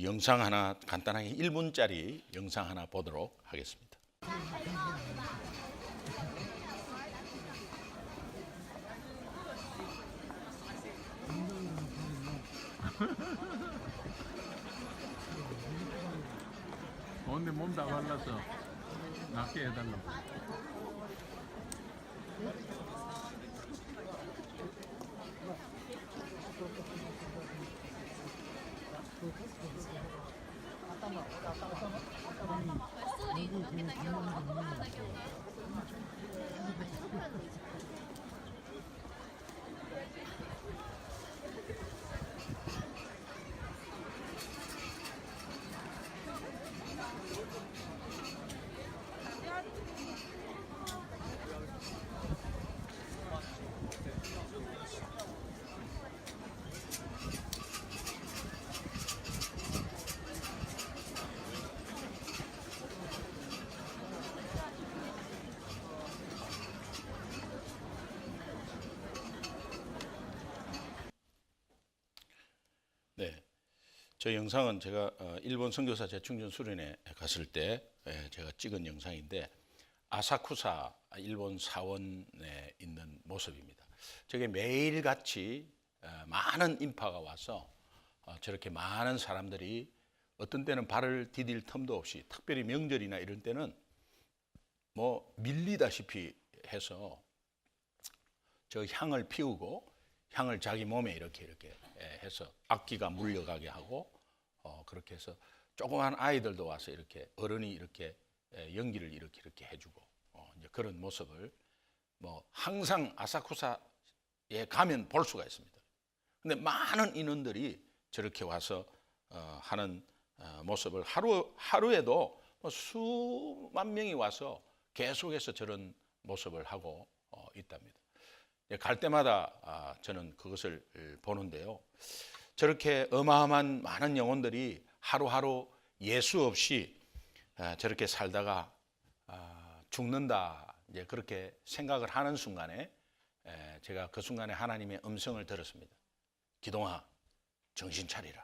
영상 하나 간단하게 1분짜리 영상 하나 보도록 하겠습니다. 근데 몸 다 발라서 낫게 해달라고. 네, 저 영상은 제가 일본 선교사 재충전 수련회 갔을 때 제가 찍은 영상인데 아사쿠사 일본 사원에 있는 모습입니다. 저게 매일같이 많은 인파가 와서 저렇게 많은 사람들이 어떤 때는 발을 디딜 틈도 없이 특별히 명절이나 이런 때는 뭐 밀리다시피 해서 저 향을 피우고 향을 자기 몸에 이렇게 해서 악기가 물려가게 하고 그렇게 해서 조그만 아이들도 와서 이렇게 어른이 이렇게 연기를 이렇게 해주고 이제 그런 모습을 뭐 항상 아사쿠사에 가면 볼 수가 있습니다. 근데 많은 인원들이 저렇게 와서 하는 모습을 하루에도 뭐 수만 명이 와서 계속해서 저런 모습을 하고 있답니다. 갈 때마다 저는 그것을 보는데요. 저렇게 어마어마한 많은 영혼들이 하루하루 예수 없이 저렇게 살다가 죽는다, 이제 그렇게 생각을 하는 순간에 제가 그 순간에 하나님의 음성을 들었습니다. 기동아, 정신 차리라.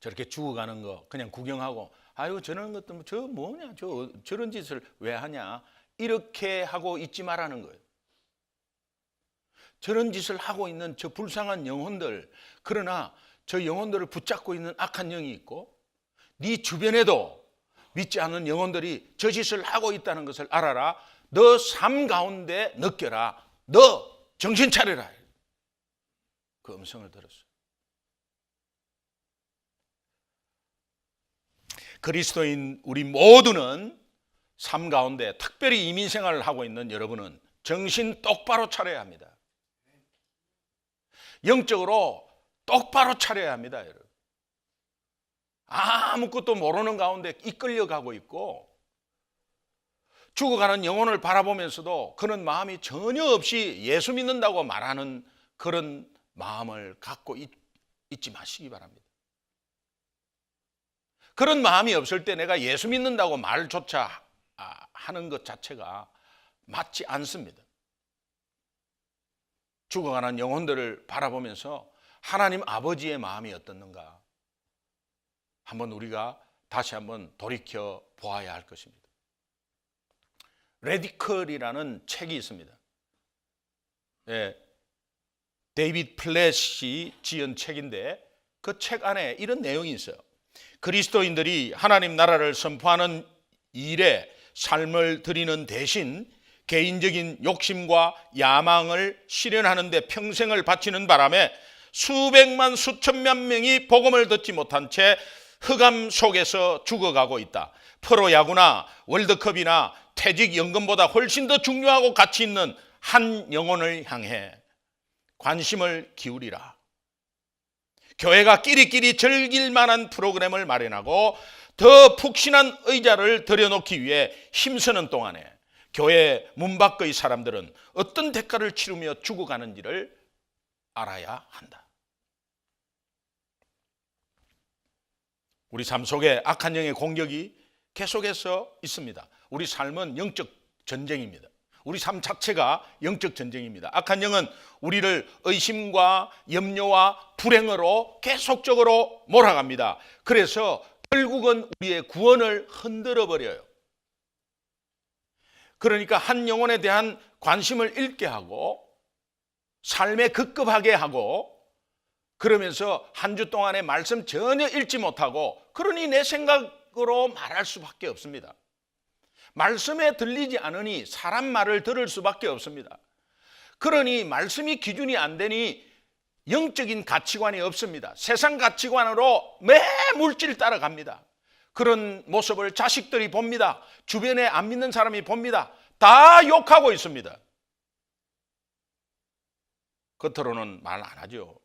저렇게 죽어가는 거 그냥 구경하고 아유 저런 것도 저 뭐냐 저런 짓을 왜 하냐 이렇게 하고 있지 말라는 거예요. 저런 짓을 하고 있는 저 불쌍한 영혼들, 그러나 저 영혼들을 붙잡고 있는 악한 영이 있고 네 주변에도 믿지 않는 영혼들이 저 짓을 하고 있다는 것을 알아라. 너 삶 가운데 느껴라. 너 정신 차려라. 그 음성을 들었어요. 그리스도인 우리 모두는 삶 가운데 특별히 이민 생활을 하고 있는 여러분은 정신 똑바로 차려야 합니다. 영적으로 똑바로 차려야 합니다, 여러분. 아무것도 모르는 가운데 이끌려가고 있고 죽어가는 영혼을 바라보면서도 그런 마음이 전혀 없이 예수 믿는다고 말하는 그런 마음을 갖고 있지 마시기 바랍니다. 그런 마음이 없을 때 내가 예수 믿는다고 말조차 하는 것 자체가 맞지 않습니다. 죽어가는 영혼들을 바라보면서 하나님 아버지의 마음이 어떻는가 한번 우리가 다시 한번 돌이켜 보아야 할 것입니다. 레디컬이라는 책이 있습니다. 데이비드 플랫이 지은 책인데 그 책 안에 이런 내용이 있어요. 그리스도인들이 하나님 나라를 선포하는 일에 삶을 드리는 대신 개인적인 욕심과 야망을 실현하는 데 평생을 바치는 바람에 수백만 수천만 명이 복음을 듣지 못한 채 흑암 속에서 죽어가고 있다. 프로야구나 월드컵이나 퇴직연금보다 훨씬 더 중요하고 가치 있는 한 영혼을 향해 관심을 기울이라. 교회가 끼리끼리 즐길 만한 프로그램을 마련하고 더 푹신한 의자를 들여놓기 위해 힘쓰는 동안에 교회 문 밖의 사람들은 어떤 대가를 치르며 죽어가는지를 알아야 한다. 우리 삶 속에 악한 영의 공격이 계속해서 있습니다. 우리 삶은 영적 전쟁입니다. 우리 삶 자체가 영적 전쟁입니다. 악한 영은 우리를 의심과 염려와 불행으로 계속적으로 몰아갑니다. 그래서 결국은 우리의 구원을 흔들어 버려요. 그러니까 한 영혼에 대한 관심을 잃게 하고 삶에 급급하게 하고 그러면서 한 주 동안의 말씀 전혀 읽지 못하고 그러니 내 생각으로 말할 수밖에 없습니다. 말씀에 들리지 않으니 사람 말을 들을 수밖에 없습니다. 그러니 말씀이 기준이 안 되니 영적인 가치관이 없습니다. 세상 가치관으로 매 물질 따라갑니다. 그런 모습을 자식들이 봅니다. 주변에 안 믿는 사람이 봅니다. 다 욕하고 있습니다. 겉으로는 말 안 하죠.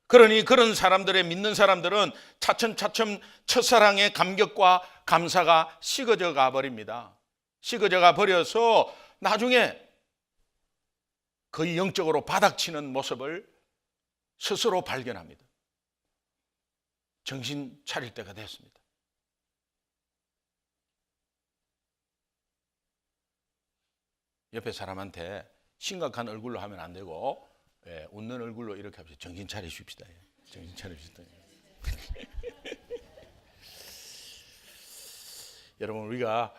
그러니 그런 사람들의 믿는 사람들은 차츰차츰 첫사랑의 감격과 감사가 식어져 가버립니다. 식어져 가버려서 나중에 거의 영적으로 바닥치는 모습을 스스로 발견합니다. 정신 차릴 때가 됐습니다. 옆에 사람한테 심각한 얼굴로 하면 안 되고 웃는 얼굴로 이렇게 합시다. 정신 차리십시다. 정신 차리십시다. 여러분 우리가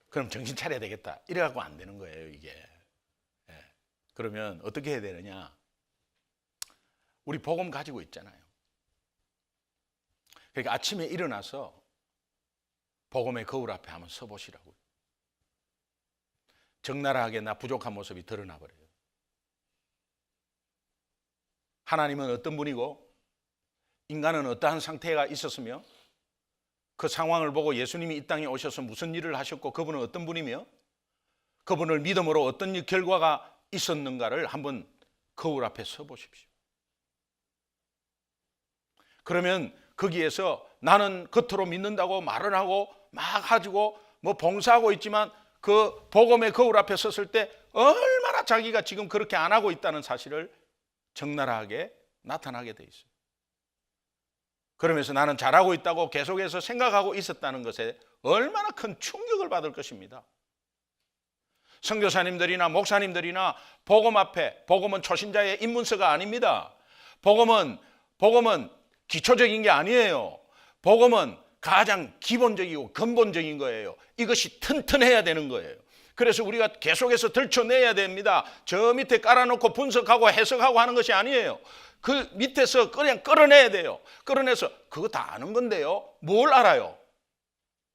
그럼 정신 차려야 되겠다 이래갖고 안 되는 거예요 이게. 그러면 어떻게 해야 되느냐? 우리 복음 가지고 있잖아요. 그러니까 아침에 일어나서 복음의 거울 앞에 한번 서보시라고요. 적나라하게 나 부족한 모습이 드러나 버려요. 하나님은 어떤 분이고 인간은 어떠한 상태가 있었으며 그 상황을 보고 예수님이 이 땅에 오셔서 무슨 일을 하셨고 그분은 어떤 분이며 그분을 믿음으로 어떤 결과가 있었는가를 한번 거울 앞에 서 보십시오. 그러면 거기에서 나는 겉으로 믿는다고 말을 하고 막 가지고 뭐 봉사하고 있지만 그 복음의 거울 앞에 섰을 때 얼마나 자기가 지금 그렇게 안 하고 있다는 사실을 적나라하게 나타나게 돼 있어요. 그러면서 나는 잘하고 있다고 계속해서 생각하고 있었다는 것에 얼마나 큰 충격을 받을 것입니다. 선교사님들이나 목사님들이나 복음 앞에, 복음은 초신자의 입문서가 아닙니다. 복음은 기초적인 게 아니에요. 복음은 가장 기본적이고 근본적인 거예요. 이것이 튼튼해야 되는 거예요. 그래서 우리가 계속해서 들춰내야 됩니다. 저 밑에 깔아놓고 분석하고 해석하고 하는 것이 아니에요. 그 밑에서 그냥 끌어내야 돼요. 끌어내서 그거 다 아는 건데요. 뭘 알아요?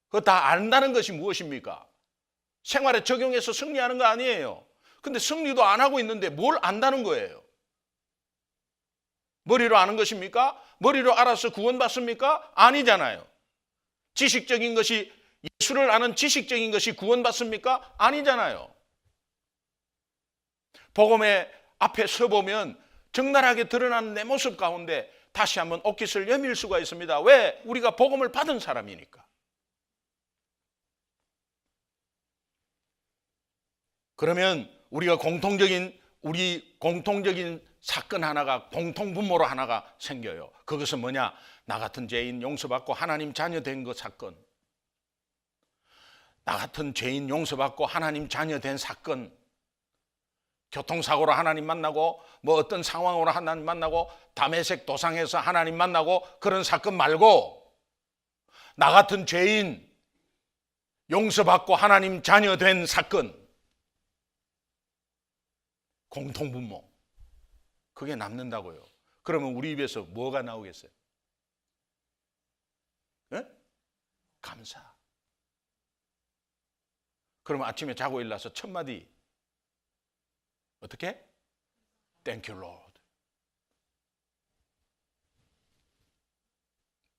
그거 다 안다는 것이 무엇입니까? 생활에 적용해서 승리하는 거 아니에요. 근데 승리도 안 하고 있는데 뭘 안다는 거예요? 머리로 아는 것입니까? 머리로 알아서 구원받습니까? 아니잖아요. 지식적인 것이 예수를 아는 지식적인 것이 구원받습니까? 아니잖아요. 복음의 앞에 서보면 적나라하게 드러나는 내 모습 가운데 다시 한번 옷깃을 여밀 수가 있습니다. 왜? 우리가 복음을 받은 사람이니까. 그러면 우리가 공통적인 사건 하나가 공통분모로 하나가 생겨요. 그것은 뭐냐? 나 같은 죄인 용서받고 하나님 자녀 된 그 사건. 나 같은 죄인 용서받고 하나님 자녀 된 사건. 교통사고로 하나님 만나고 뭐 어떤 상황으로 하나님 만나고 담에색 도상에서 하나님 만나고 그런 사건 말고 나 같은 죄인 용서받고 하나님 자녀 된 사건. 공통분모. 그게 남는다고요. 그러면 우리 입에서 뭐가 나오겠어요? 네? 감사. 그러면 아침에 자고 일어나서 첫 마디 어떻게? Thank you, Lord.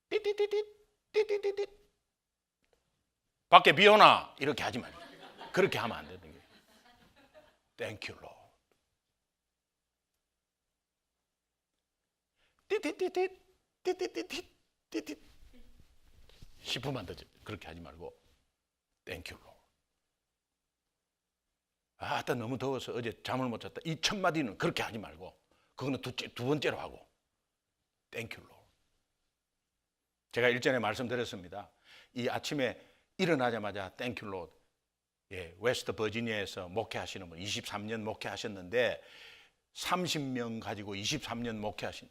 띠띠띠띠 띠띠띠띠 밖에 비 오나? 이렇게 하지 말고 그렇게 하면 안 되는 거예요. Thank you, Lord. 띠띠띠띠 띠띠띠띠 띠띠 10분만 더 그렇게 하지 말고 Thank you, Lord. 아따 너무 더워서 어제 잠을 못 잤다. 이 첫 마디는 그렇게 하지 말고 그거는 두 번째로 하고 Thank you, Lord. 제가 일전에 말씀드렸습니다. 이 아침에 일어나자마자 땡큐 로드, 웨스트 버지니아에서 목회하시는 분 23년 목회하셨는데 30명 가지고 23년 목회하신,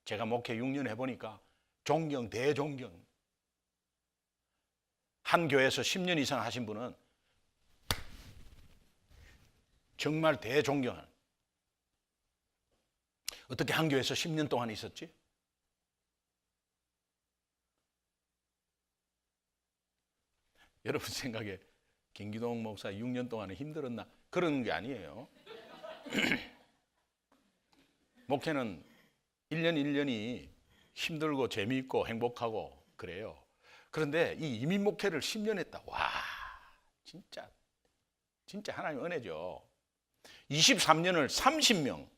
제가 목회 6년 해보니까 존경, 대존경. 한 교회에서 10년 이상 하신 분은 정말 대존경한. 어떻게 한 교회에서 10년 동안 있었지? 여러분 생각에 김기동 목사 6년 동안은 힘들었나? 그런 게 아니에요. 목회는 1년 1년이 힘들고 재미있고 행복하고 그래요. 그런데 이 이민 목회를 10년 했다. 와, 진짜 하나님 은혜죠. 23년을 30명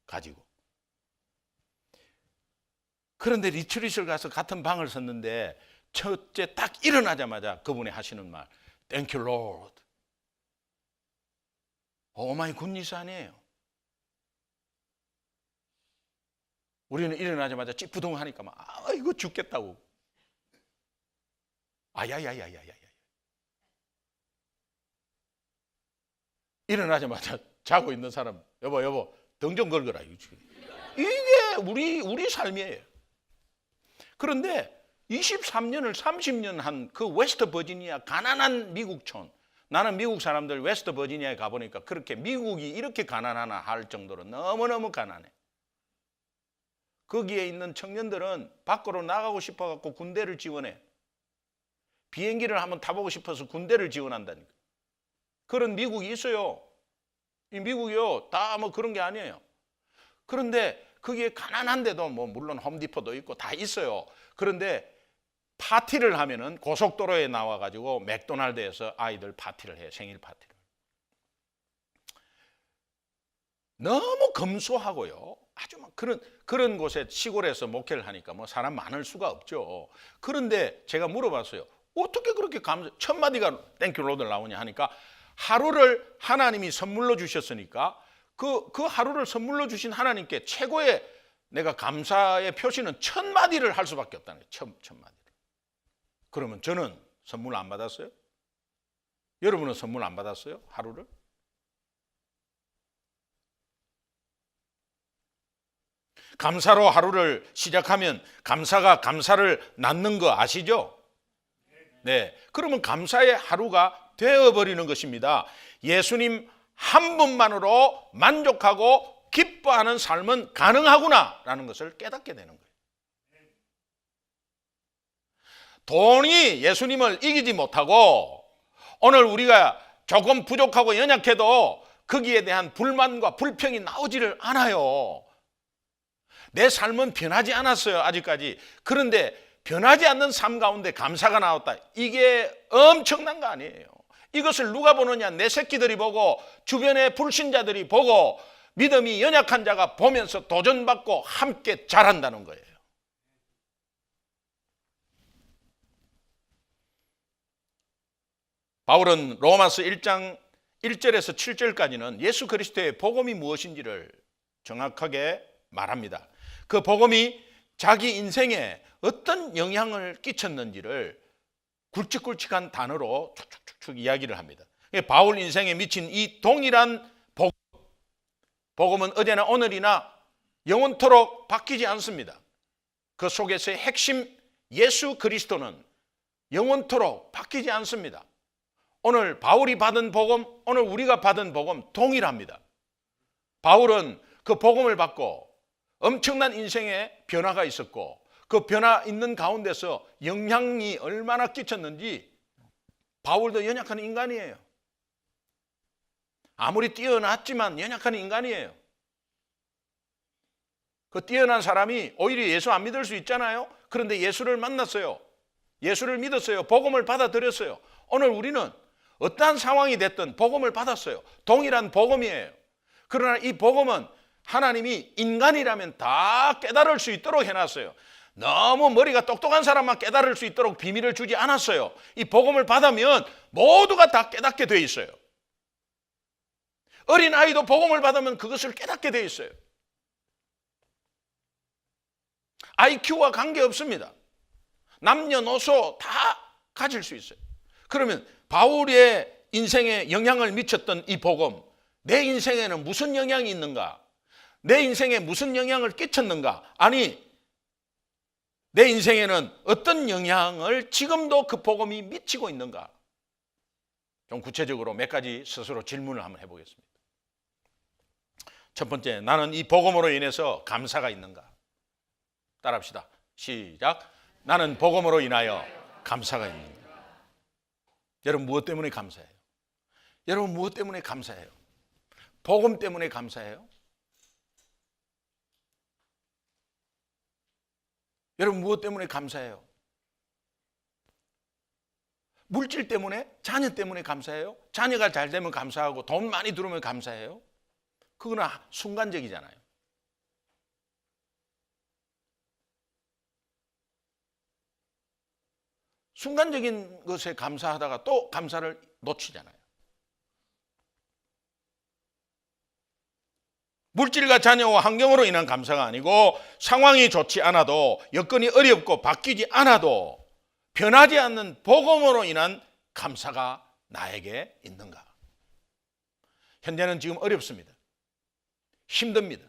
가지고. 그런데 리트릿을 가서 같은 방을 썼는데 첫째 딱 일어나자마자 그분이 하시는 말, Thank you Lord. 오마이 굿니스 아니에요. 우리는 일어나자마자 찌뿌둥하니까 막 이거 죽겠다고. 아야야야야야. 일어나자마자 자고 있는 사람, 여보 등 좀 걸거라. 이게 우리 삶이에요. 그런데 23년을 30년 한 그 웨스트 버지니아 가난한 미국촌, 나는 미국 사람들 웨스트 버지니아에 가보니까 그렇게 미국이 이렇게 가난하나 할 정도로 너무너무 가난해. 거기에 있는 청년들은 밖으로 나가고 싶어갖고 군대를 지원해. 비행기를 한번 타보고 싶어서 군대를 지원한다니까. 그런 미국이 있어요. 이 미국이요, 다 뭐 그런 게 아니에요. 그런데 거기에 가난한데도 뭐 물론 홈디포도 있고 다 있어요. 그런데 파티를 하면은 고속도로에 나와가지고 맥도날드에서 아이들 파티를 해, 생일 파티를. 너무 검소하고요. 아주 막 그런 곳에 시골에서 목회를 하니까 뭐 사람 많을 수가 없죠. 그런데 제가 물어봤어요. 어떻게 그렇게 첫 마디가 땡큐 로드 나오냐 하니까 하루를 하나님이 선물로 주셨으니까 그 하루를 선물로 주신 하나님께 최고의 내가 감사의 표시는 첫 마디를 할 수밖에 없다는 거예요. 첫 마디. 그러면 저는 선물 안 받았어요? 여러분은 선물 안 받았어요? 하루를? 감사로 하루를 시작하면 감사가 감사를 낳는 거 아시죠? 네. 그러면 감사의 하루가 되어버리는 것입니다. 예수님 한 분만으로 만족하고 기뻐하는 삶은 가능하구나라는 것을 깨닫게 되는 거예요. 돈이 예수님을 이기지 못하고 오늘 우리가 조금 부족하고 연약해도 거기에 대한 불만과 불평이 나오지를 않아요. 내 삶은 변하지 않았어요, 아직까지. 그런데 변하지 않는 삶 가운데 감사가 나왔다. 이게 엄청난 거 아니에요. 이것을 누가 보느냐? 내 새끼들이 보고 주변의 불신자들이 보고 믿음이 연약한 자가 보면서 도전받고 함께 자란다는 거예요. 바울은 로마서 1장 1절에서 7절까지는 예수 그리스도의 복음이 무엇인지를 정확하게 말합니다. 그 복음이 자기 인생에 어떤 영향을 끼쳤는지를 굵직굵직한 단어로 쭉쭉쭉 이야기를 합니다. 바울 인생에 미친 이 동일한 복음은 어제나 오늘이나 영원토록 바뀌지 않습니다. 그 속에서의 핵심 예수 그리스도는 영원토록 바뀌지 않습니다. 오늘 바울이 받은 복음, 오늘 우리가 받은 복음 동일합니다. 바울은 그 복음을 받고 엄청난 인생의 변화가 있었고 그 변화 있는 가운데서 영향이 얼마나 끼쳤는지 바울도 연약한 인간이에요. 아무리 뛰어났지만 연약한 인간이에요. 그 뛰어난 사람이 오히려 예수 안 믿을 수 있잖아요. 그런데 예수를 만났어요. 예수를 믿었어요. 복음을 받아들였어요. 오늘 우리는 어떠한 상황이 됐든 복음을 받았어요. 동일한 복음이에요. 그러나 이 복음은 하나님이 인간이라면 다 깨달을 수 있도록 해놨어요. 너무 머리가 똑똑한 사람만 깨달을 수 있도록 비밀을 주지 않았어요. 이 복음을 받으면 모두가 다 깨닫게 돼 있어요. 어린아이도 복음을 받으면 그것을 깨닫게 돼 있어요. IQ와 관계없습니다. 남녀노소 다 가질 수 있어요. 그러면 바울의 인생에 영향을 미쳤던 이 복음, 내 인생에는 무슨 영향이 있는가? 내 인생에 무슨 영향을 끼쳤는가? 아니, 내 인생에는 어떤 영향을 지금도 그 복음이 미치고 있는가? 좀 구체적으로 몇 가지 스스로 질문을 한번 해보겠습니다. 첫 번째, 나는 이 복음으로 인해서 감사가 있는가? 따라합시다. 시작. 나는 복음으로 인하여 감사가 있는가? 여러분 무엇 때문에 감사해요? 여러분 무엇 때문에 감사해요? 복음 때문에 감사해요? 여러분 무엇 때문에 감사해요? 물질 때문에? 자녀 때문에 감사해요? 자녀가 잘 되면 감사하고 돈 많이 들어오면 감사해요? 그거는 순간적이잖아요. 순간적인 것에 감사하다가 또 감사를 놓치잖아요. 물질과 자녀와 환경으로 인한 감사가 아니고 상황이 좋지 않아도 여건이 어렵고 바뀌지 않아도 변하지 않는 복음으로 인한 감사가 나에게 있는가? 현재는 지금 어렵습니다. 힘듭니다.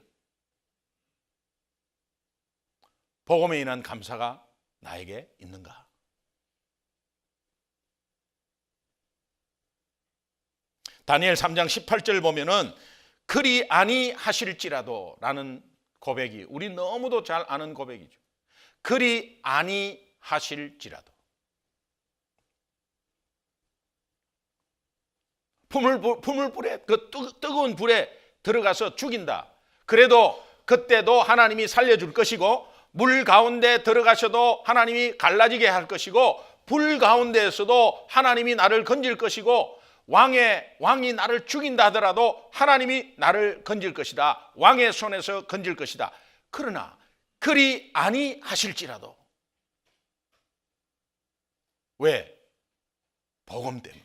복음에 인한 감사가 나에게 있는가? 다니엘 3장 18절 보면은 그리 아니하실지라도 라는 고백이 우리 너무도 잘 아는 고백이죠. 그리 아니하실지라도. 풀물불에 그 뜨거운 불에 들어가서 죽인다. 그래도 그때도 하나님이 살려줄 것이고 물 가운데 들어가셔도 하나님이 갈라지게 할 것이고 불 가운데에서도 하나님이 나를 건질 것이고 왕이 나를 죽인다 하더라도 하나님이 나를 건질 것이다. 왕의 손에서 건질 것이다. 그러나 그리 아니하실지라도. 왜? 복음 때문에.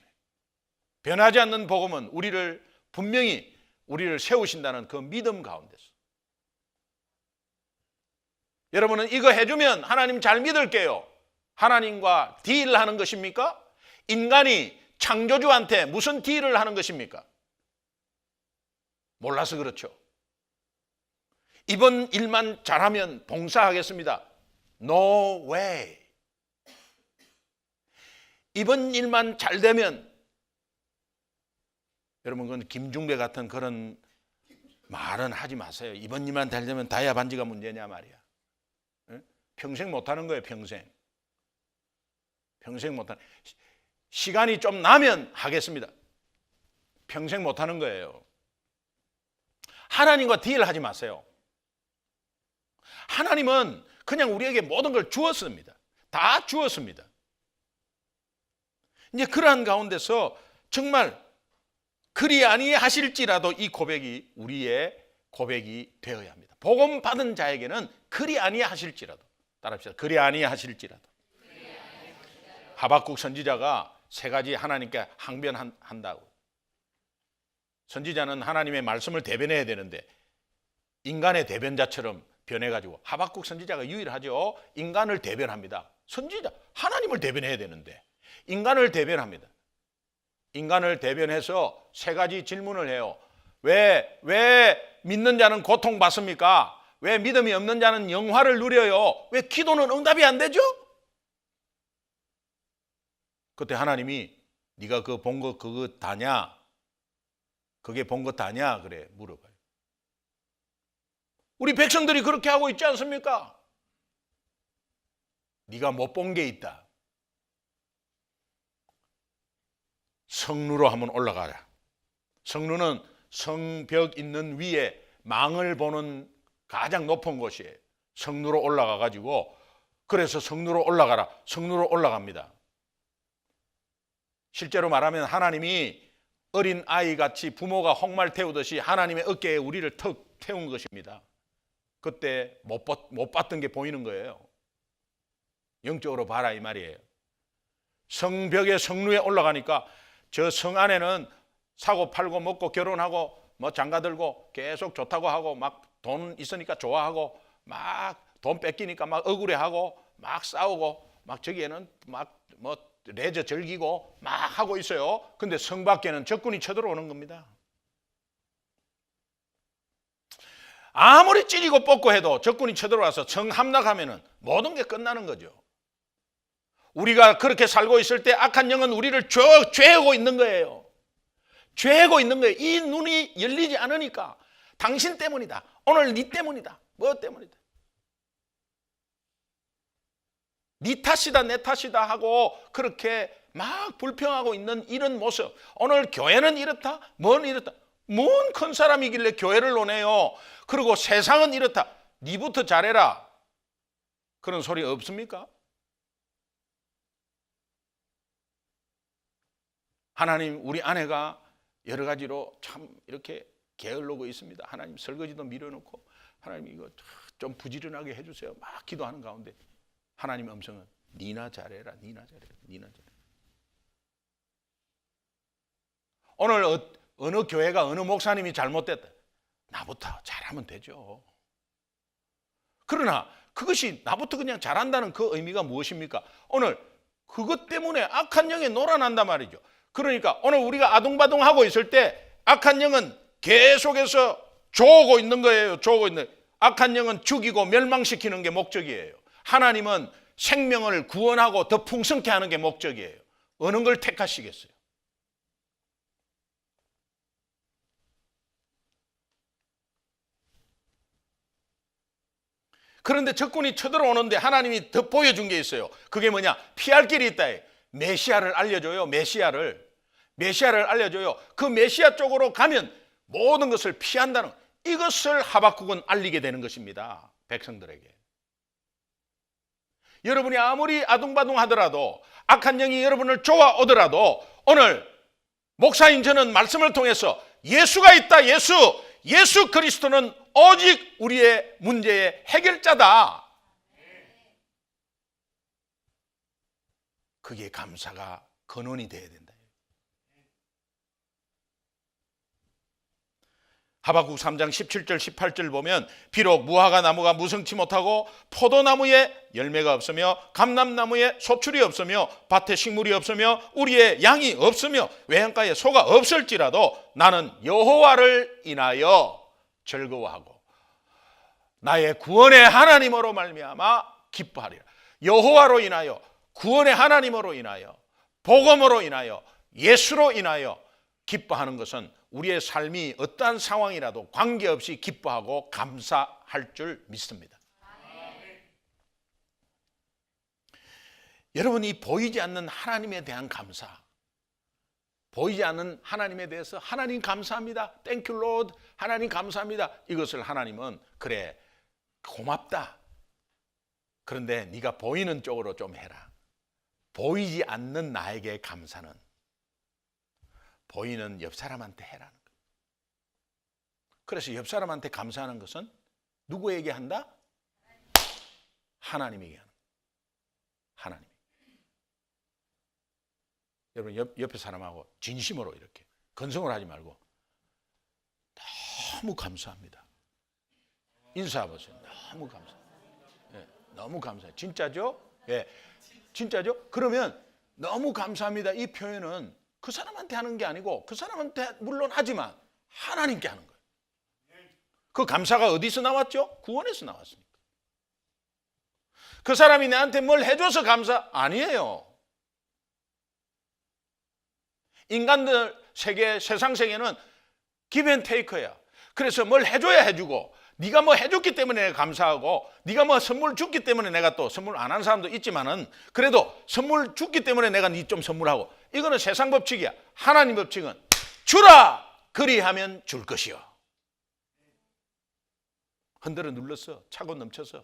변하지 않는 복음은 분명히 우리를 세우신다는 그 믿음 가운데서. 여러분은 이거 해주면 하나님 잘 믿을게요. 하나님과 딜하는 것입니까? 인간이 창조주한테 무슨 딜을 하는 것입니까? 몰라서 그렇죠. 이번 일만 잘하면 봉사하겠습니다. No way. 이번 일만 잘 되면, 여러분 그건 김중배 같은 그런 말은 하지 마세요. 이번 일만 잘 되면 다이아 반지가 문제냐 말이야. 평생 못하는 거예요. 평생 못하는. 시간이 좀 나면 하겠습니다. 평생 못하는 거예요. 하나님과 딜하지 마세요. 하나님은 그냥 우리에게 모든 걸 주었습니다. 다 주었습니다. 이제 그러한 가운데서 정말 그리 아니하실지라도 이 고백이 우리의 고백이 되어야 합니다. 복음 받은 자에게는 그리 아니하실지라도. 따라합시다. 그리 아니하실지라도. 하박국 선지자가 세 가지 하나님께 항변한다고. 선지자는 하나님의 말씀을 대변해야 되는데 인간의 대변자처럼 변해가지고, 하박국 선지자가 유일하죠. 인간을 대변합니다. 선지자, 하나님을 대변해야 되는데 인간을 대변합니다. 인간을 대변해서 세 가지 질문을 해요. 왜 믿는 자는 고통받습니까? 왜 믿음이 없는 자는 영화를 누려요? 왜 기도는 응답이 안 되죠? 그때 하나님이 네가 그 본 거 그거 다냐? 그게 본 거 다냐? 그래 물어봐요. 우리 백성들이 그렇게 하고 있지 않습니까? 네가 못 본 게 있다. 성루로 한번 올라가라. 성루는 성벽 있는 위에 망을 보는 가장 높은 곳이에요. 성루로 올라가 가지고, 그래서 성루로 올라가라. 성루로 올라갑니다. 실제로 말하면 하나님이 어린 아이같이 부모가 홍말 태우듯이 하나님의 어깨에 우리를 턱 태운 것입니다. 그때 못 봤던 게 보이는 거예요. 영적으로 봐라 이 말이에요. 성벽의 성루에 올라가니까 저 성 안에는 사고 팔고 먹고 결혼하고 뭐 장가 들고 계속 좋다고 하고 막 돈 있으니까 좋아하고 막 돈 뺏기니까 막 억울해하고 막 싸우고 막 저기에는 막 뭐 레저 즐기고 막 하고 있어요. 근데 성 밖에는 적군이 쳐들어오는 겁니다. 아무리 찌르고 뽑고 해도 적군이 쳐들어와서 성 함락하면은 모든 게 끝나는 거죠. 우리가 그렇게 살고 있을 때 악한 영은 우리를 죄하고 있는 거예요. 죄하고 있는 거예요. 이 눈이 열리지 않으니까 당신 때문이다. 오늘 네 때문이다. 뭐 때문이다. 네 탓이다 내 탓이다 하고 그렇게 막 불평하고 있는 이런 모습. 오늘 교회는 이렇다. 뭔 이렇다. 뭔 큰 사람이길래 교회를 오네요. 그리고 세상은 이렇다. 네부터 잘해라. 그런 소리 없습니까? 하나님, 우리 아내가 여러 가지로 참 이렇게 게을르고 있습니다. 하나님, 설거지도 미뤄놓고 하나님 이거 좀 부지런하게 해주세요. 막 기도하는 가운데 하나님 음성은 니나 잘해라, 니나 잘해라, 니나 잘해라. 오늘 어느 교회가 어느 목사님이 잘못됐다. 나부터 잘하면 되죠. 그러나 그것이 나부터 그냥 잘한다는 그 의미가 무엇입니까? 오늘 그것 때문에 악한 영에 놀아난단 말이죠. 그러니까 오늘 우리가 아둥바둥하고 있을 때 악한 영은 계속해서 조오고 있는 거예요. 조오고 있는 거예요. 악한 영은 죽이고 멸망시키는 게 목적이에요. 하나님은 생명을 구원하고 더 풍성케 하는 게 목적이에요. 어느 걸 택하시겠어요? 그런데 적군이 쳐들어오는데 하나님이 더 보여준 게 있어요. 그게 뭐냐? 피할 길이 있다. 메시아를 알려줘요. 메시아를 알려줘요. 그 메시아 쪽으로 가면 모든 것을 피한다는, 이것을 하박국은 알리게 되는 것입니다. 백성들에게. 여러분이 아무리 아둥바둥 하더라도, 악한 영이 여러분을 쫓아오더라도 오늘 목사인 저는 말씀을 통해서 예수가 있다. 예수 그리스도는 오직 우리의 문제의 해결자다. 그게 감사가 근원이 되어야 된다. 하박국 3장 17절 18절 보면 비록 무화과 나무가 무성치 못하고 포도나무에 열매가 없으며 감람나무에 소출이 없으며 밭에 식물이 없으며 우리의 양이 없으며 외양가에 소가 없을지라도 나는 여호와를 인하여 즐거워하고 나의 구원의 하나님으로 말미암아 기뻐하리라. 여호와로 인하여, 구원의 하나님으로 인하여, 복음으로 인하여, 예수로 인하여 기뻐하는 것은 우리의 삶이 어떠한 상황이라도 관계없이 기뻐하고 감사할 줄 믿습니다. 여러분, 이 보이지 않는 하나님에 대한 감사, 보이지 않는 하나님에 대해서 하나님 감사합니다, 땡큐 로드, 하나님 감사합니다, 이것을 하나님은 그래 고맙다. 그런데 네가 보이는 쪽으로 좀 해라. 보이지 않는 나에게 감사는 보이는 옆 사람한테 해라는 거예요. 그래서 옆 사람한테 감사하는 것은 누구에게 한다? 하나님에게 하는 거예요. 하나님. 여러분, 옆에 사람하고 진심으로 이렇게 건성을 하지 말고 너무 감사합니다. 인사해보세요. 너무 감사합니다. 예, 너무 감사해요. 진짜죠? 예, 진짜죠? 그러면 너무 감사합니다, 이 표현은 그 사람한테 하는 게 아니고, 그 사람한테 물론 하지만 하나님께 하는 거예요. 그 감사가 어디서 나왔죠? 구원에서 나왔으니까. 그 사람이 나한테 뭘 해줘서 감사 아니에요. 인간들 세계, 세상 세계는 기브앤테이크야. 그래서 뭘 해줘야 해주고, 네가 뭐 해줬기 때문에 내가 감사하고, 네가 뭐 선물 줬기 때문에 내가 또 선물 안 한 사람도 있지만은 그래도 선물 줬기 때문에 내가 네 좀 선물하고, 이거는 세상 법칙이야. 하나님 법칙은 주라 그리하면 줄 것이요. 흔들어 눌러서 차고 넘쳐서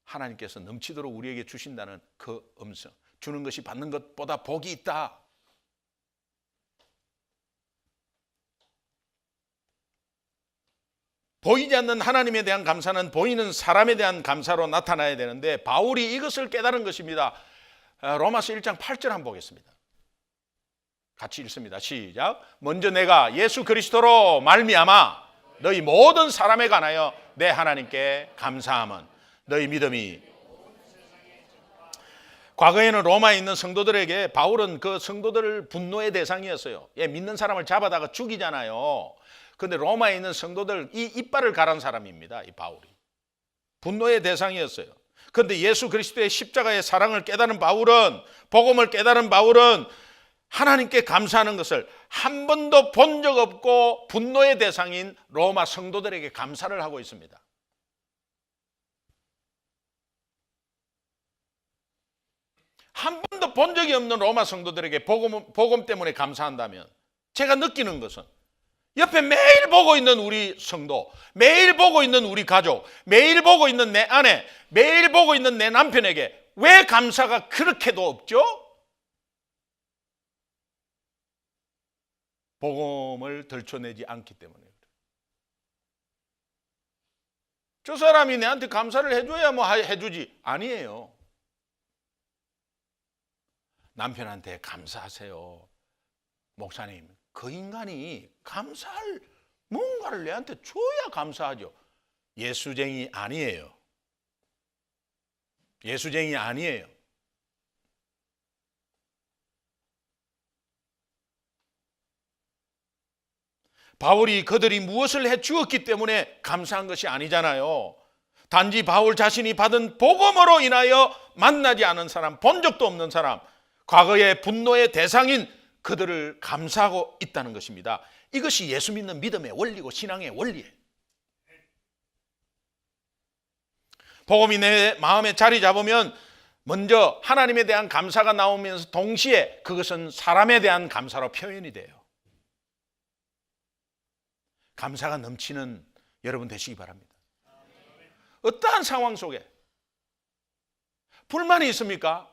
하나님께서 넘치도록 우리에게 주신다는 그 음성, 주는 것이 받는 것보다 복이 있다. 보이지 않는 하나님에 대한 감사는 보이는 사람에 대한 감사로 나타나야 되는데, 바울이 이것을 깨달은 것입니다. 로마서 1장 8절 한번 보겠습니다. 같이 읽습니다. 시작. 먼저 내가 예수 그리스도로 말미암아 너희 모든 사람에 관하여 내 하나님께 감사함은 너희 믿음이 과거에는 로마에 있는 성도들에게 바울은 그 성도들 분노의 대상이었어요. 믿는 사람을 잡아다가 죽이잖아요. 그런데 로마에 있는 성도들 이 이빨을 가란 사람입니다. 이 바울이 분노의 대상이었어요. 그런데 예수 그리스도의 십자가의 사랑을 깨달은 바울은, 복음을 깨달은 바울은 하나님께 감사하는 것을 한 번도 본 적 없고 분노의 대상인 로마 성도들에게 감사를 하고 있습니다. 한 번도 본 적이 없는 로마 성도들에게 복음 때문에 감사한다면, 제가 느끼는 것은 옆에 매일 보고 있는 우리 성도, 매일 보고 있는 우리 가족, 매일 보고 있는 내 아내, 매일 보고 있는 내 남편에게 왜 감사가 그렇게도 없죠? 복음을 들춰내지 않기 때문에. 저 사람이 내한테 감사를 해줘야 뭐 해주지. 아니에요. 남편한테 감사하세요. 목사님, 그 인간이 감사할 뭔가를 내한테 줘야 감사하죠. 예수쟁이 아니에요. 예수쟁이 아니에요. 바울이 그들이 무엇을 해 주었기 때문에 감사한 것이 아니잖아요. 단지 바울 자신이 받은 복음으로 인하여 만나지 않은 사람, 본 적도 없는 사람, 과거의 분노의 대상인 그들을 감사하고 있다는 것입니다. 이것이 예수 믿는 믿음의 원리고 신앙의 원리예요. 복음이 내 마음에 자리 잡으면 먼저 하나님에 대한 감사가 나오면서 동시에 그것은 사람에 대한 감사로 표현이 돼요. 감사가 넘치는 여러분 되시기 바랍니다. 어떠한 상황 속에 불만이 있습니까?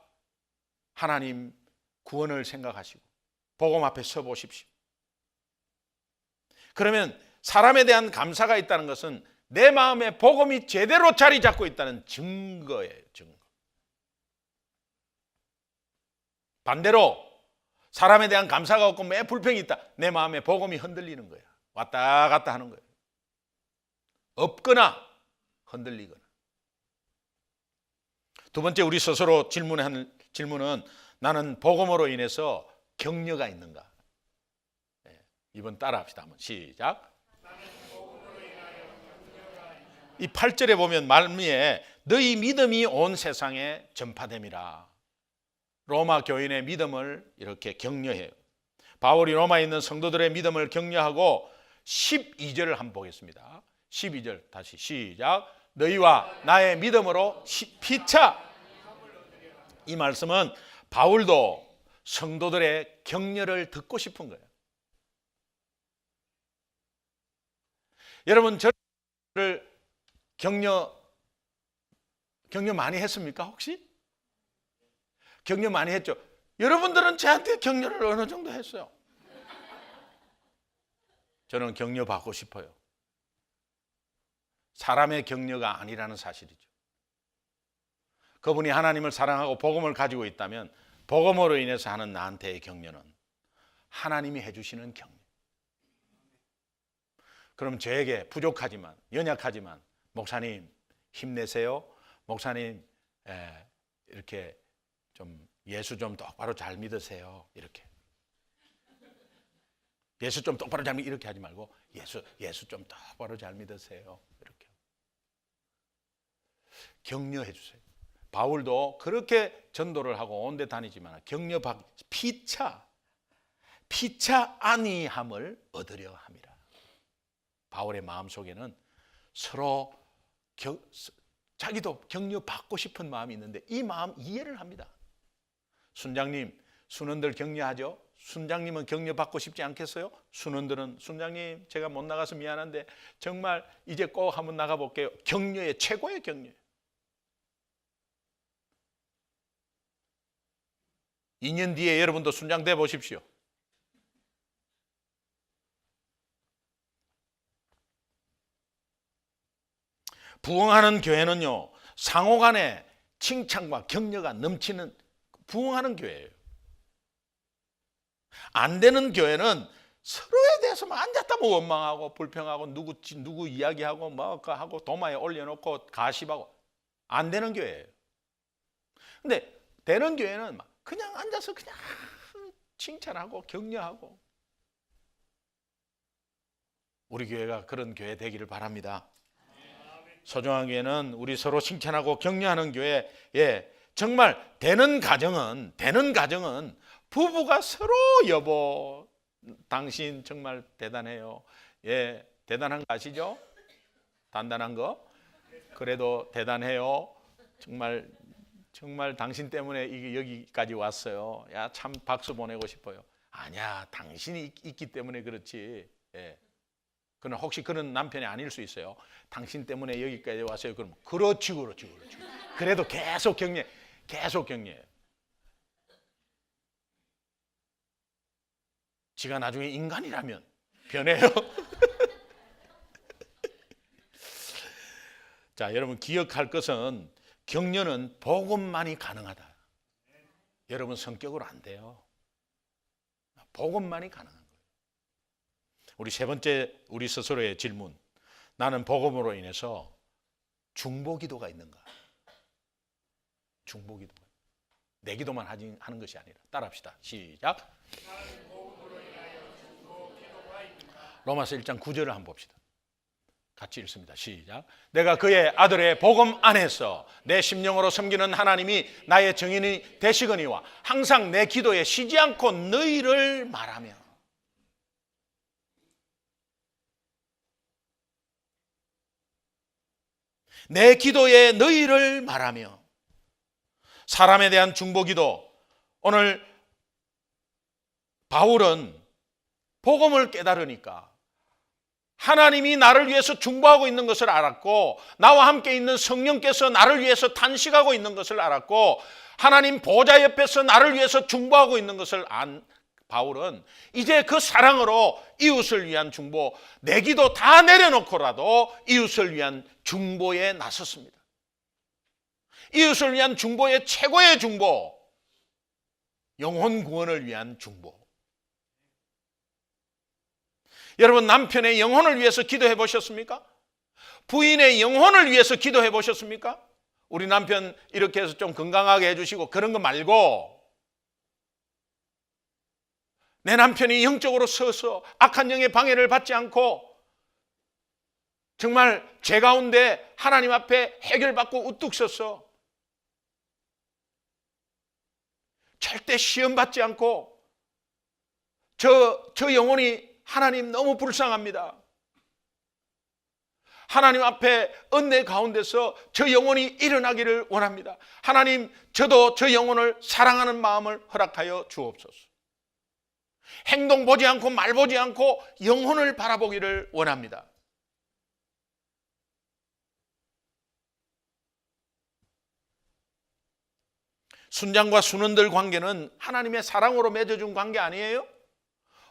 하나님 구원을 생각하시고 복음 앞에 서 보십시오. 그러면 사람에 대한 감사가 있다는 것은 내 마음에 복음이 제대로 자리 잡고 있다는 증거예요. 증거. 반대로 사람에 대한 감사가 없고 매 불평이 있다. 내 마음에 복음이 흔들리는 거야. 왔다 갔다 하는 거예요. 없거나 흔들리거나. 두 번째, 우리 스스로 질문하는 질문은, 나는 복음으로 인해서 격려가 있는가? 이번 따라 합시다. 한번 시작. 이 8절에 보면 말미에 너희 믿음이 온 세상에 전파됨이라. 로마 교인의 믿음을 이렇게 격려해요. 바울이 로마에 있는 성도들의 믿음을 격려하고 12절을 한번 보겠습니다. 12절 다시 시작. 너희와 나의 믿음으로 피차. 이 말씀은 바울도 성도들의 격려를 듣고 싶은 거예요. 여러분, 저를 격려 많이 했습니까? 혹시? 격려 많이 했죠. 여러분들은 저한테 격려를 어느 정도 했어요? 저는 격려 받고 싶어요. 사람의 격려가 아니라는 사실이죠. 그분이 하나님을 사랑하고 복음을 가지고 있다면 복음으로 인해서 하는 나한테의 격려는 하나님이 해주시는 격려. 그럼 저에게 부족하지만, 연약하지만, 목사님 힘내세요. 목사님 이렇게 좀 예수 좀 똑바로 잘 믿으세요. 이렇게. 예수 좀 똑바로 잘 믿, 이렇게 하지 말고 예수 좀 똑바로 잘 믿으세요. 이렇게. 격려해 주세요. 바울도 그렇게 전도를 하고 온 데 다니지만 피차 아니함을 얻으려 함이라. 바울의 마음속에는 서로 자기도 격려받고 싶은 마음이 있는데 이 마음 이해를 합니다. 순장님, 순원들 격려하죠. 순장님은 격려받고 싶지 않겠어요? 순원들은 순장님 제가 못 나가서 미안한데 정말 이제 꼭 한번 나가볼게요. 격려의 최고의 격려. 2년 뒤에 여러분도 순장 돼 보십시오. 부흥하는 교회는요, 상호 간에 칭찬과 격려가 넘치는 부흥하는 교회예요. 안 되는 교회는 서로에 대해서만 앉았다 뭐 원망하고 불평하고 누구 이야기하고 뭐 하고 도마에 올려놓고 가십하고 안 되는 교회예요. 근데 되는 교회는 막 그냥 앉아서 그냥 칭찬하고 격려하고. 우리 교회가 그런 교회 되기를 바랍니다. 소중한 교회는 우리 서로 칭찬하고 격려하는 교회. 정말 되는 가정은 부부가 서로 여보 당신 정말 대단해요. 대단한 거 아시죠? 단단한 거. 그래도 대단해요. 정말 당신 때문에 이게 여기까지 왔어요. 야, 참 박수 보내고 싶어요. 아니야, 당신이 있기 때문에 그렇지. 그러나 혹시 그런 남편이 아닐 수 있어요. 당신 때문에 여기까지 왔어요. 그러면 그렇지. 그래도 계속 격려해. 지가 나중에 인간이라면 변해요. 자, 여러분 기억할 것은 격려는 복음만이 가능하다. 여러분 성격으로 안 돼요. 복음만이 가능한 거예요. 우리 세 번째 우리 스스로의 질문. 나는 복음으로 인해서 중보기도가 있는가? 중보기도. 내 기도만 하는 것이 아니라 따라합시다. 시작. 로마서 1장 9절을 한번 봅시다. 같이 읽습니다. 시작. 내가 그의 아들의 복음 안에서 내 심령으로 섬기는 하나님이 나의 정인이 되시거니와 항상 내 기도에 쉬지 않고 너희를 말하며. 내 기도에 너희를 말하며. 사람에 대한 중보기도. 오늘 바울은 복음을 깨달으니까 하나님이 나를 위해서 중보하고 있는 것을 알았고, 나와 함께 있는 성령께서 나를 위해서 탄식하고 있는 것을 알았고, 하나님 보좌 옆에서 나를 위해서 중보하고 있는 것을 안 바울은 이제 그 사랑으로 이웃을 위한 중보, 내 기도 다 내려놓고라도 이웃을 위한 중보에 나섰습니다. 이웃을 위한 중보의 최고의 중보, 영혼 구원을 위한 중보. 여러분, 남편의 영혼을 위해서 기도해 보셨습니까? 부인의 영혼을 위해서 기도해 보셨습니까? 우리 남편 이렇게 해서 좀 건강하게 해주시고 그런 거 말고, 내 남편이 영적으로 서서 악한 영의 방해를 받지 않고 정말 죄 가운데 하나님 앞에 해결받고 우뚝 서서 절대 시험 받지 않고, 저 영혼이 하나님 너무 불쌍합니다. 하나님 앞에 은혜 가운데서 저 영혼이 일어나기를 원합니다. 하나님, 저도 저 영혼을 사랑하는 마음을 허락하여 주옵소서. 행동 보지 않고 말 보지 않고 영혼을 바라보기를 원합니다. 순장과 순원들 관계는 하나님의 사랑으로 맺어준 관계 아니에요?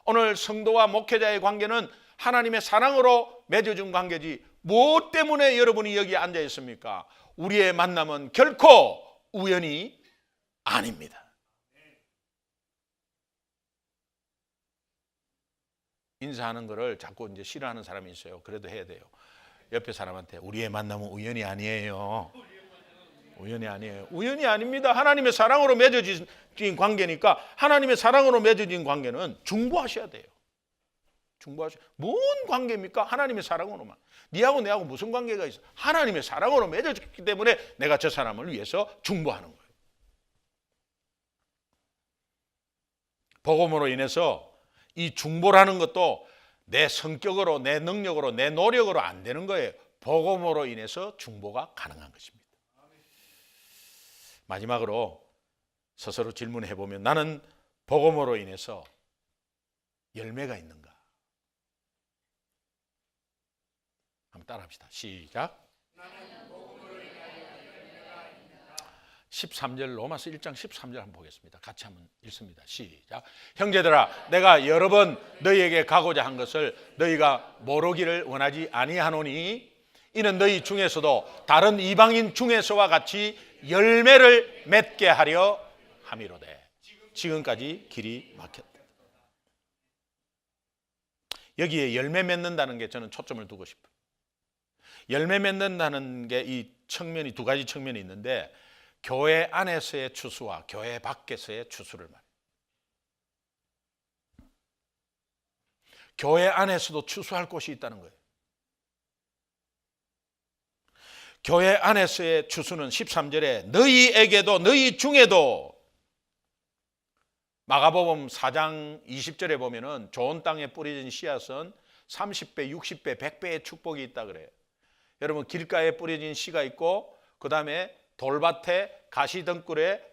오늘 성도와 목회자의 관계는 하나님의 사랑으로 맺어준 관계지, 무엇 때문에 여러분이 여기 앉아 있습니까? 우리의 만남은 결코 우연이 아닙니다. 인사하는 거를 자꾸 이제 싫어하는 사람이 있어요. 그래도 해야 돼요. 옆에 사람한테 우리의 만남은 우연이 아니에요. 우연이 아니에요. 우연이 아닙니다. 하나님의 사랑으로 맺어진 관계니까, 하나님의 사랑으로 맺어진 관계는 중보하셔야 돼요. 뭔 관계입니까? 하나님의 사랑으로만. 니하고 내하고 무슨 관계가 있어? 하나님의 사랑으로 맺어졌기 때문에 내가 저 사람을 위해서 중보하는 거예요. 복음으로 인해서 이 중보라는 것도 내 성격으로, 내 능력으로, 내 노력으로 안 되는 거예요. 복음으로 인해서 중보가 가능한 것입니다. 마지막으로 스스로 질문해 보면, 나는 복음으로 인해서 열매가 있는가? 한번 따라합시다. 시작. 13절, 로마서 1장 13절 한번 보겠습니다. 같이 한번 읽습니다. 시작. 형제들아, 내가 여러 번 너희에게 가고자 한 것을 너희가 모르기를 원하지 아니하노니, 이는 너희 중에서도 다른 이방인 중에서와 같이 열매를 맺게 하려 함이로되 지금까지 길이 막혔다. 여기에 열매 맺는다는 게 저는 초점을 두고 싶어요. 열매 맺는다는 게 이 측면이 두 가지 측면이 있는데, 교회 안에서의 추수와 교회 밖에서의 추수를 말해요. 교회 안에서도 추수할 곳이 있다는 거예요. 교회 안에서의 추수는 13절에 너희에게도 너희 중에도, 마가복음 4장 20절에 보면은 좋은 땅에 뿌려진 씨앗은 30배, 60배, 100배의 축복이 있다 그래요. 여러분, 길가에 뿌려진 씨가 있고 그 다음에 돌밭에 가시덩굴에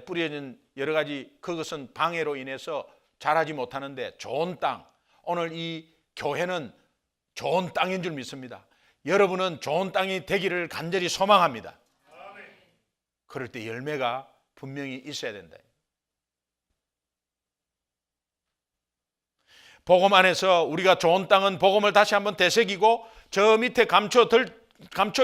뿌려진 여러 가지, 그것은 방해로 인해서 자라지 못하는데 좋은 땅, 오늘 이 교회는 좋은 땅인 줄 믿습니다. 여러분은 좋은 땅이 되기를 간절히 소망합니다. 그럴 때 열매가 분명히 있어야 된다. 복음 안에서 우리가 좋은 땅은 복음을 다시 한번 되새기고 저 밑에 감춰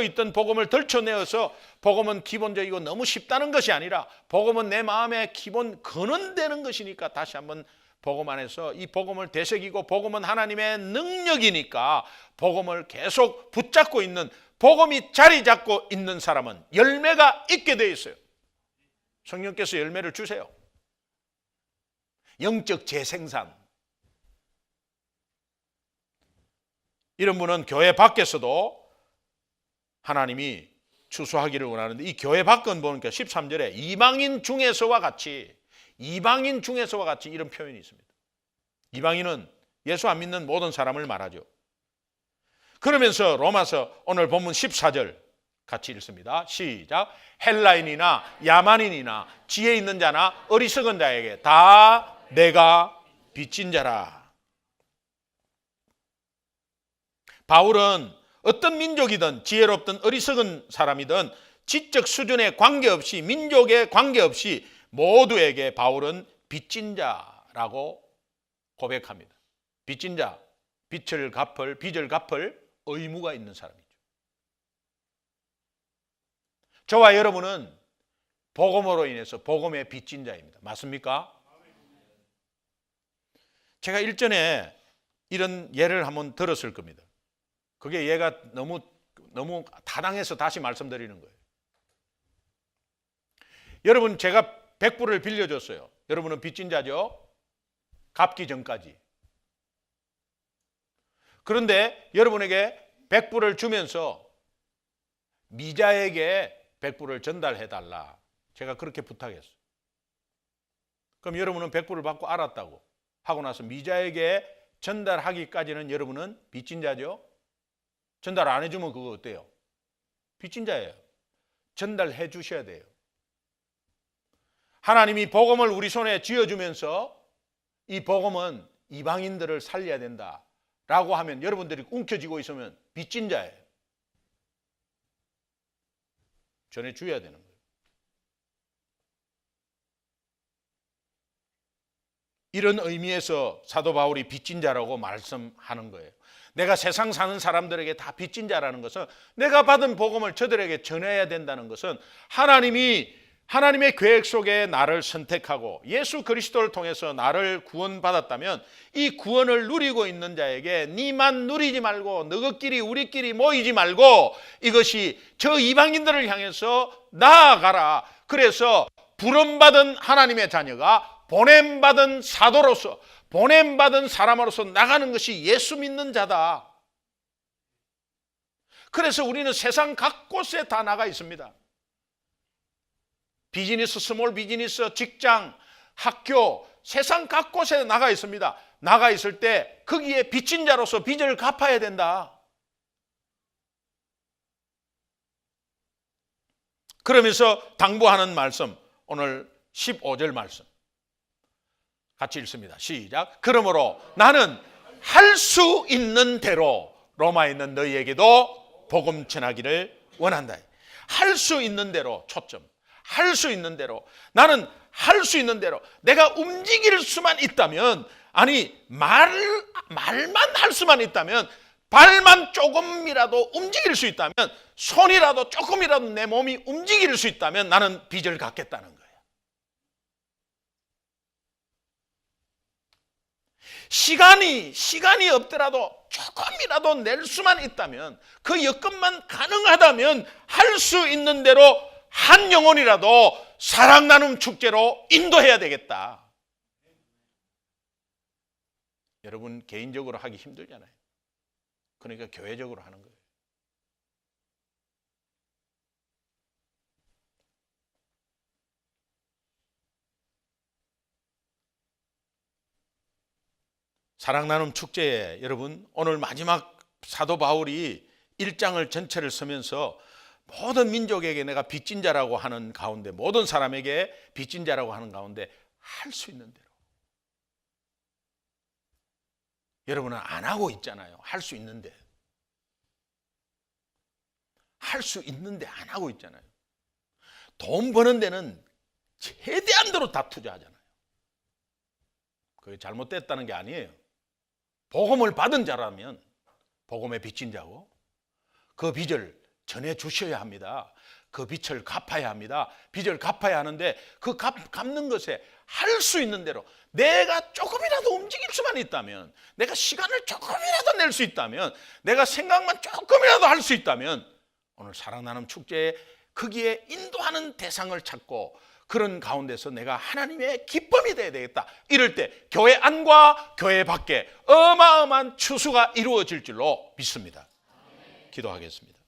있던 복음을 덜쳐내어서, 복음은 기본적이고 너무 쉽다는 것이 아니라 복음은 내 마음의 기본 근원되는 것이니까 다시 한번 복음 안에서 이 복음을 되새기고, 복음은 하나님의 능력이니까 복음을 계속 붙잡고 있는, 복음이 자리 잡고 있는 사람은 열매가 있게 되어 있어요. 성령께서 열매를 주세요. 영적 재생산. 이런 분은 교회 밖에서도 하나님이 추수하기를 원하는데, 이 교회 밖은 보니까 13절에 이방인 중에서와 같이 이런 표현이 있습니다. 이방인은 예수 안 믿는 모든 사람을 말하죠. 그러면서 로마서 오늘 본문 14절 같이 읽습니다. 시작. 헬라인이나 야만인이나 지혜 있는 자나 어리석은 자에게 다 내가 빚진 자라. 바울은 어떤 민족이든 지혜롭든 어리석은 사람이든 지적 수준에 관계없이, 민족에 관계없이 모두에게 바울은 빚진 자라고 고백합니다. 빚진 자, 빚을 갚을 의무가 있는 사람이죠. 저와 여러분은 복음으로 인해서 복음의 빚진 자입니다. 맞습니까? 제가 일전에 이런 예를 한번 들었을 겁니다. 그게 얘가 너무 타당해서 다시 말씀드리는 거예요. 여러분, 제가 100불을 빌려줬어요. 여러분은 빚진 자죠? 갚기 전까지. 그런데 여러분에게 100불을 주면서 미자에게 100불을 전달해달라, 제가 그렇게 부탁했어요. 그럼 여러분은 100불을 받고 알았다고 하고 나서 미자에게 전달하기까지는 여러분은 빚진 자죠? 전달 안 해주면 그거 어때요? 빚진 자예요. 전달해 주셔야 돼요. 하나님이 복음을 우리 손에 쥐어주면서 이 복음은 이방인들을 살려야 된다라고 하면 여러분들이 움켜쥐고 있으면 빚진 자예요. 전해줘야 되는 거예요. 이런 의미에서 사도 바울이 빚진 자라고 말씀하는 거예요. 내가 세상 사는 사람들에게 다 빚진 자라는 것은, 내가 받은 복음을 저들에게 전해야 된다는 것은, 하나님의 계획 속에 나를 선택하고 예수 그리스도를 통해서 나를 구원받았다면 이 구원을 누리고 있는 자에게 니만 누리지 말고 너희끼리 우리끼리 모이지 말고 이것이 저 이방인들을 향해서 나아가라. 그래서 부름받은 하나님의 자녀가 보냄받은 사도로서, 보냄받은 사람으로서 나가는 것이 예수 믿는 자다. 그래서 우리는 세상 각 곳에 다 나가 있습니다. 비즈니스, 스몰 비즈니스, 직장, 학교, 세상 각 곳에 나가 있습니다. 나가 있을 때 거기에 빚진 자로서 빚을 갚아야 된다. 그러면서 당부하는 말씀, 오늘 15절 말씀 같이 읽습니다. 시작. 그러므로 나는 할 수 있는 대로 로마에 있는 너희에게도 복음 전하기를 원한다. 할 수 있는 대로 초점. 할 수 있는 대로. 나는 할 수 있는 대로. 내가 움직일 수만 있다면, 아니 말만 할 수만 있다면, 발만 조금이라도 움직일 수 있다면, 손이라도 조금이라도 내 몸이 움직일 수 있다면 나는 빚을 갚겠다는 거예요. 시간이 없더라도 조금이라도 낼 수만 있다면, 그 여건만 가능하다면 할 수 있는 대로 한 영혼이라도 사랑 나눔 축제로 인도해야 되겠다. 여러분 개인적으로 하기 힘들잖아요. 그러니까 교회적으로 하는 거예요. 사랑 나눔 축제에 여러분 오늘 마지막 사도 바울이 1장을 전체를 쓰면서 모든 민족에게 내가 빚진 자라고 하는 가운데, 모든 사람에게 빚진 자라고 하는 가운데 할 수 있는 대로. 여러분은 안 하고 있잖아요. 할 수 있는데. 할 수 있는데 안 하고 있잖아요. 돈 버는 데는 최대한대로 다 투자하잖아요. 그게 잘못됐다는 게 아니에요. 복음을 받은 자라면 복음에 빚진 자고 그 빚을 전해 주셔야 합니다. 그 빚을 갚아야 합니다. 빚을 갚아야 하는데 그 갚는 것에 할 수 있는 대로 내가 조금이라도 움직일 수만 있다면, 내가 시간을 조금이라도 낼 수 있다면, 내가 생각만 조금이라도 할 수 있다면 오늘 사랑 나눔 축제에 거기에 인도하는 대상을 찾고 그런 가운데서 내가 하나님의 기쁨이 되어야 되겠다. 이럴 때 교회 안과 교회 밖에 어마어마한 추수가 이루어질 줄로 믿습니다. 기도하겠습니다.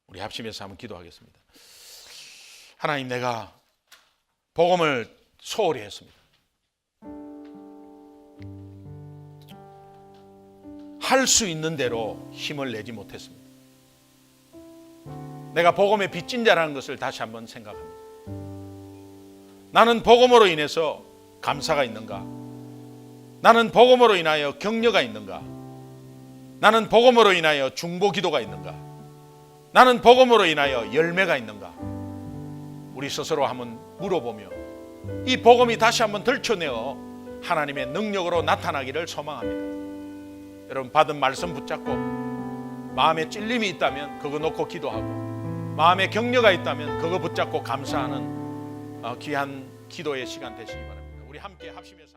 우리 합심해서 한번 기도하겠습니다. 하나님, 내가 복음을 소홀히 했습니다. 할 수 있는 대로 힘을 내지 못했습니다. 내가 복음에 빚진 자라는 것을 다시 한번 생각합니다. 나는 복음으로 인해서 감사가 있는가? 나는 복음으로 인하여 격려가 있는가? 나는 복음으로 인하여 중보 기도가 있는가? 나는 복음으로 인하여 열매가 있는가? 우리 스스로 한번 물어보며 이 복음이 다시 한번 들춰내어 하나님의 능력으로 나타나기를 소망합니다. 여러분, 받은 말씀 붙잡고 마음에 찔림이 있다면 그거 놓고 기도하고, 마음에 격려가 있다면 그거 붙잡고 감사하는 귀한 기도의 시간 되시기 바랍니다. 우리 함께 합심해서